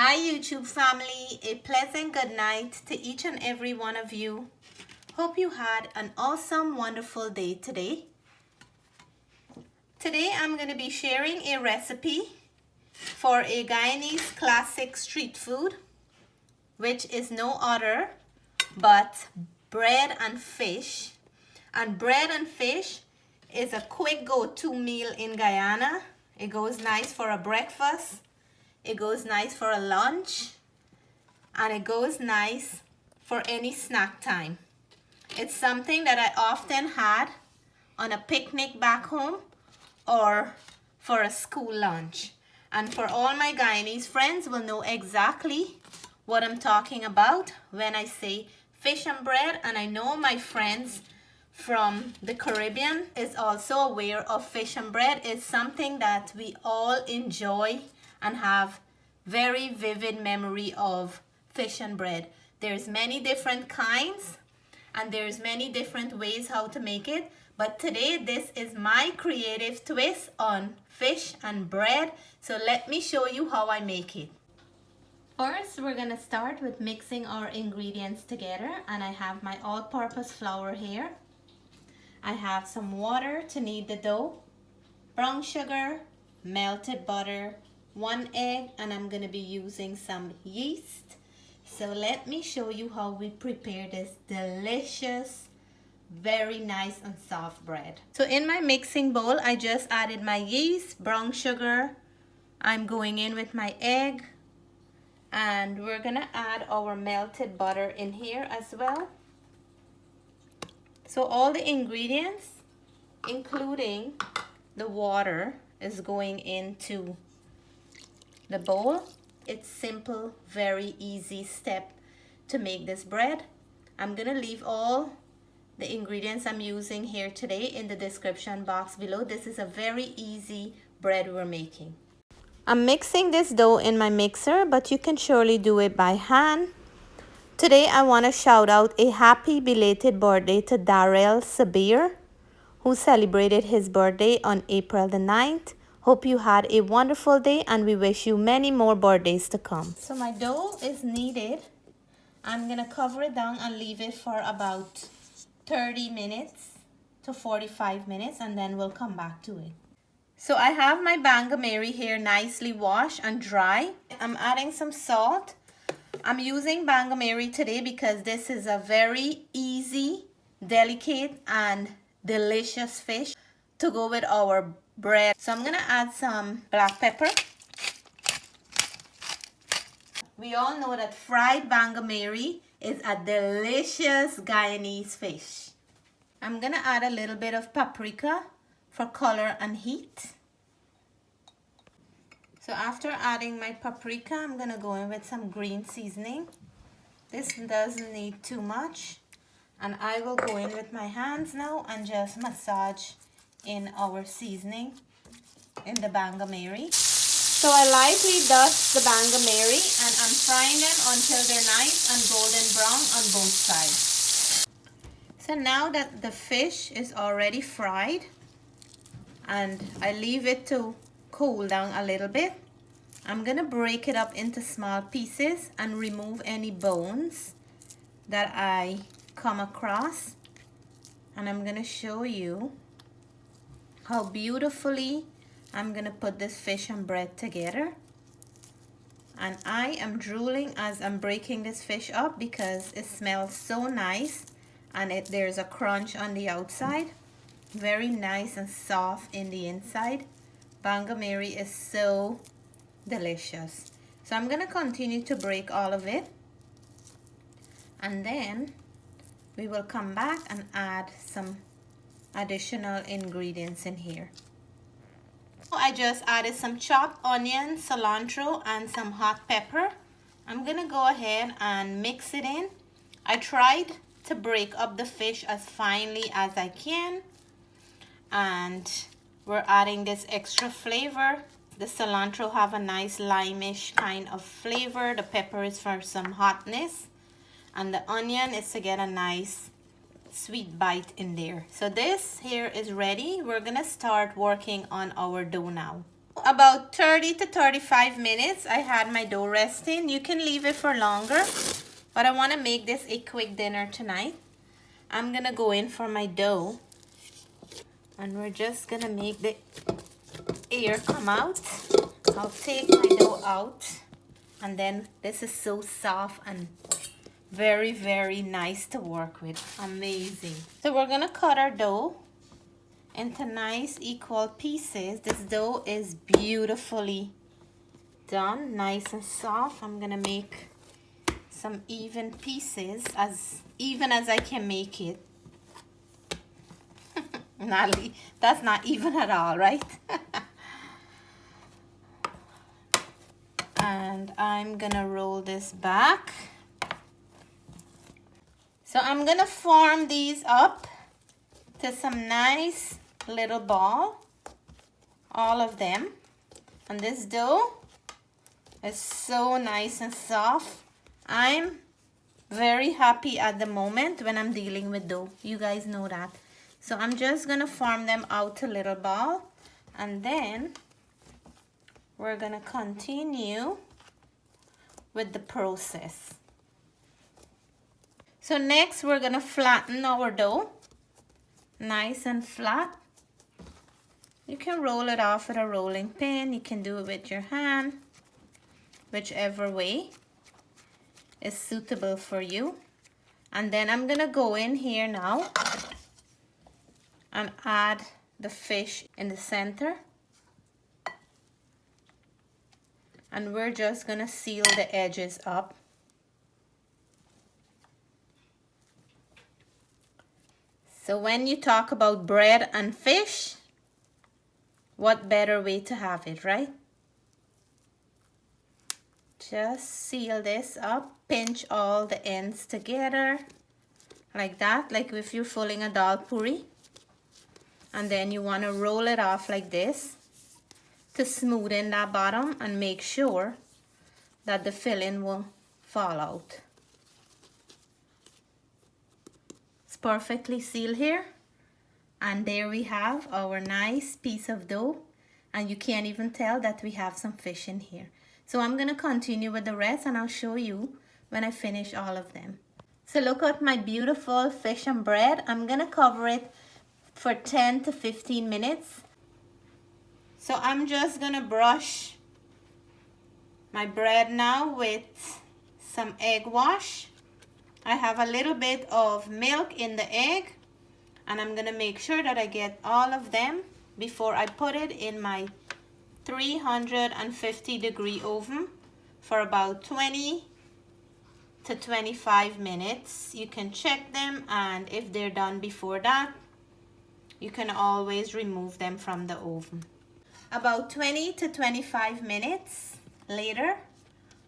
Hi YouTube family, a pleasant good night to each and every one of you. Hope you had an awesome, wonderful day today. Today I'm going to be sharing a recipe for a Guyanese classic street food, which is no other but bread and fish. And bread and fish is a quick go-to meal in Guyana. It goes nice for a breakfast. It goes nice for a lunch, and it goes nice for any snack time. It's something that I often had on a picnic back home or for a school lunch. And for all my Guyanese friends will know exactly what I'm talking about when I say fish and bread, and I know my friends from the Caribbean is also aware of fish and bread. It's something that we all enjoy and have very vivid memory of fish and bread. There's many different kinds and there's many different ways how to make it, but today this is my creative twist on fish and bread. So let me show you how I make it. First, we're gonna start with mixing our ingredients together, and I have my all-purpose flour here. I have some water to knead the dough, brown sugar, melted butter, 1 egg, and I'm going to be using some yeast. So let me show you how we prepare this delicious, very nice and soft bread. So in my mixing bowl, I just added my yeast, brown sugar. I'm going in with my egg, and we're going to add our melted butter in here as well. So all the ingredients, including the water, is going into the bowl. It's simple, very easy step to make this bread. I'm gonna leave all the ingredients I'm using here today in the description box below. This is a very easy bread we're making. I'm mixing this dough in my mixer, but you can surely do it by hand. Today I want to shout out a happy belated birthday to Darrell Sabir, who celebrated his birthday on April the 9th. Hope you had a wonderful day, and we wish you many more birthdays to come. So my dough is kneaded. I'm going to cover it down and leave it for about 30 minutes to 45 minutes, and then we'll come back to it. So I have my Bangamary here nicely washed and dry. I'm adding some salt. I'm using Bangamary today because this is a very easy, delicate, and delicious fish to go with our bread. So I'm gonna add some black pepper. We all know that fried Bangamary is a delicious Guyanese fish. I'm gonna add a little bit of paprika for color and heat. So after adding my paprika, I'm gonna go in with some green seasoning. This doesn't need too much. And I will go in with my hands now and just massage in our seasoning in the Bangamary. So I lightly dust the Bangamary and I'm frying them until they're nice and golden brown on both sides. So now that the fish is already fried and I leave it to cool down a little bit, I'm gonna break it up into small pieces and remove any bones that I come across, and I'm gonna show you how beautifully I'm gonna put this fish and bread together. And I am drooling as I'm breaking this fish up because it smells so nice, and there's a crunch on the outside, very nice and soft in the inside. Bangamary is so delicious. So I'm gonna continue to break all of it, and then we will come back and add some additional ingredients in here. I just added some chopped onion, cilantro, and some hot pepper. I'm gonna go ahead and mix it in. I tried to break up the fish as finely as I can, and we're adding this extra flavor. The cilantro have a nice limeish kind of flavor. The pepper is for some hotness, and the onion is to get a nice sweet bite in there. So this here is ready. We're gonna start working on our dough now. About 30 to 35 minutes I had my dough resting. You can leave it for longer, but I want to make this a quick dinner tonight. I'm gonna go in for my dough, and we're just gonna make the air come out. I'll take my dough out, and then this is so soft and very, very nice to work with. Amazing. So we're gonna cut our dough into nice equal pieces. This dough is beautifully done, nice and soft. I'm gonna make some even pieces, as even as I can make it. Natalie, that's not even at all, right? And I'm gonna roll this back. So I'm gonna form these up to some nice little ball, all of them. And this dough is so nice and soft. I'm very happy at the moment when I'm dealing with dough. You guys know that. So I'm just gonna form them out to little ball, and then we're gonna continue with the process. So next we're gonna flatten our dough nice and flat. You can roll it off with a rolling pin. You can do it with your hand, whichever way is suitable for you. And then I'm gonna go in here now and add the fish in the center. And we're just gonna seal the edges up. So when you talk about bread and fish, what better way to have it, right? Just seal this up, pinch all the ends together like that, like if you're filling a dal puri. And then you want to roll it off like this to smoothen that bottom and make sure that the filling will fall out. It's perfectly sealed here. And there we have our nice piece of dough. And you can't even tell that we have some fish in here. So I'm going to continue with the rest, and I'll show you when I finish all of them. So look at my beautiful fish and bread. I'm going to cover it for 10 to 15 minutes. So I'm just gonna brush my bread now with some egg wash. I have a little bit of milk in the egg, and I'm gonna make sure that I get all of them before I put it in my 350-degree oven for about 20 to 25 minutes. You can check them, and if they're done before that, you can always remove them from the oven. About 20 to 25 minutes later,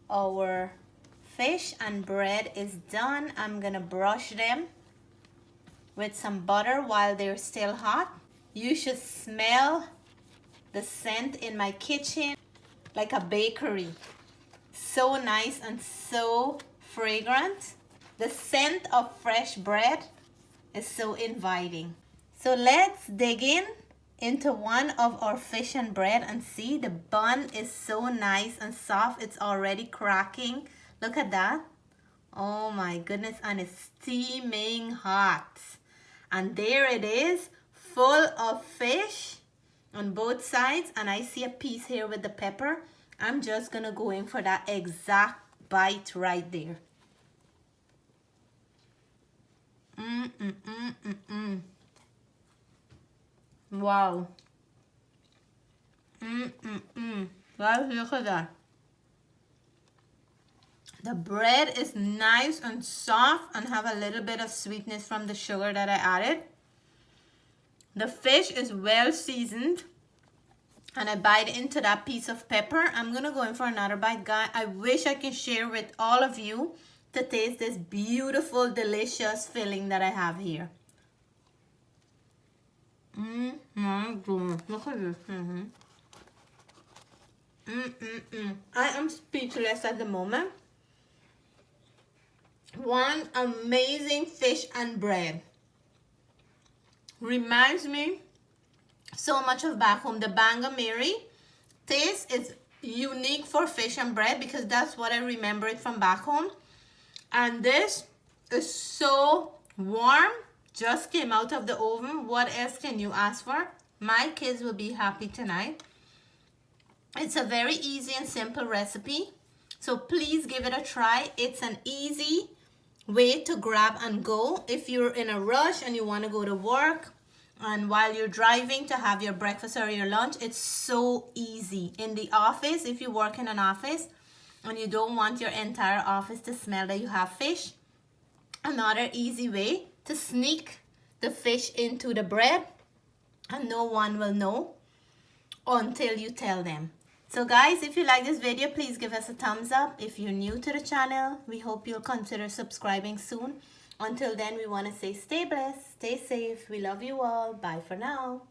our fish and bread is done. I'm gonna brush them with some butter while they're still hot. You should smell the scent in my kitchen like a bakery. So nice and so fragrant. The scent of fresh bread is so inviting. So let's dig into one of our fish and bread and see. The bun is so nice and soft. It's already cracking. Look at that. Oh my goodness, and it's steaming hot. And there it is, full of fish on both sides. And I see a piece here with the pepper. I'm just gonna go in for that exact bite right there. Wow. Guys, look at that. The bread is nice and soft and have a little bit of sweetness from the sugar that I added. The fish is well seasoned, and I bite into that piece of pepper. I'm gonna go in for another bite, guys. I wish I can share with all of you to taste this beautiful, delicious filling that I have here. My God, look at this. I am speechless at the moment. One amazing fish and bread. Reminds me so much of back home, the Bangamary taste is unique for fish and bread because that's what I remember it from back home. And this is so warm, just came out of the oven. What else can you ask for? My kids will be happy tonight. It's a very easy and simple recipe, so please give it a try. It's an easy way to grab and go if you're in a rush and you want to go to work, and while you're driving to have your breakfast or your lunch. It's so easy. In the office, if you work in an office and you don't want your entire office to smell that you have fish, another easy way to sneak the fish into the bread and no one will know until you tell them. So guys, if you like this video, please give us a thumbs up. If you're new to the channel, we hope you'll consider subscribing soon. Until then, we want to say stay blessed, stay safe. We love you all. Bye for now.